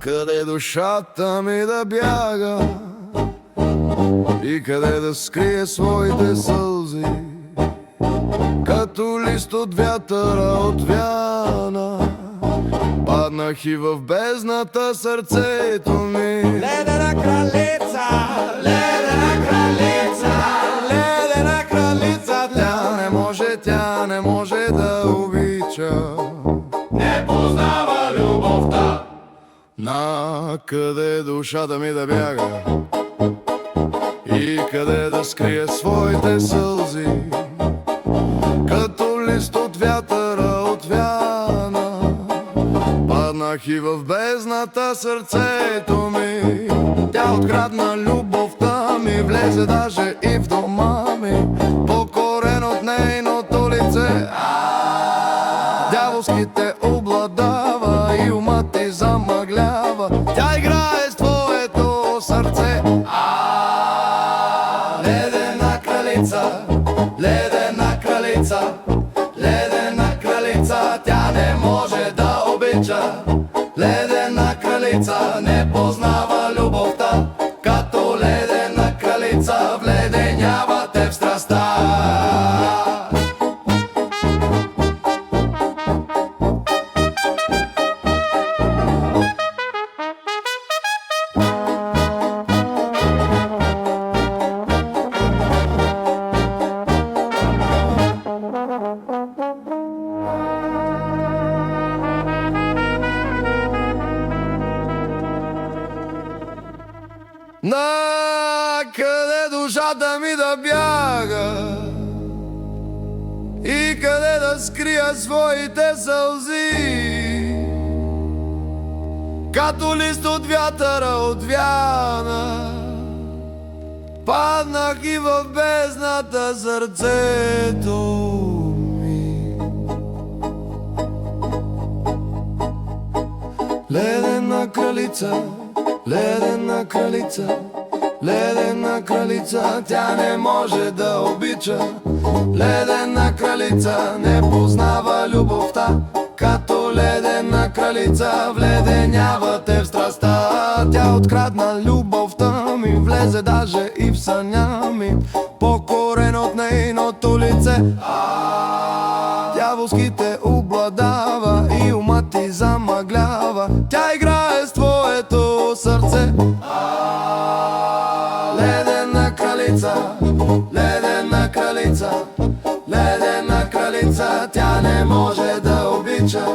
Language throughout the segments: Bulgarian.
Къде душата ми да бяга и къде да скрие своите сълзи, като лист от вятъра отвяна, паднах и в бездната сърцето ми. Ледена кралица, ледена кралица, ледена кралица, Тя не може да обича, не познава любовта. на къде душата ми да бяга и къде да скрие своите сълзи, като лист от вятъра отвяна, паднах и в бездната сърцето ми. Тя открадна любовта ми, влезе даже и в дома ми, покорен от нейното лице. Дяволските обладава и ума ти замъглява, тя играе с твоето сърце. Ледена кралица, ледена кралица, ледена кралица, тя не може да обича. Ледена кралица не познава любовта, като ледена кралица вледенява те в страстта. Накъде душата ми да бяга и къде да скрия своите сълзи, като лист от вятъра отвяна, паднах и в бездната сърцето ми. Ледена кралица, ледена кралица, ледена кралица, тя не може да обича. Ледена кралица не познава любовта, като ледена кралица вледенява те в страстта. Тя открадна любовта ми, влезе даже и в съня ми, покорен от нейното лице. Дяволските обладава и ума ти замъглява, тя играе с твоето сърце. Ледена кралица, ледена кралица, ледена кралица, тя не може да обича.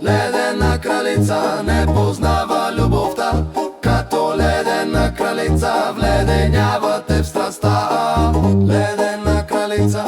Ледена кралица не познава любовта, като ледена кралица вледенява те в страстта. Ледена кралица,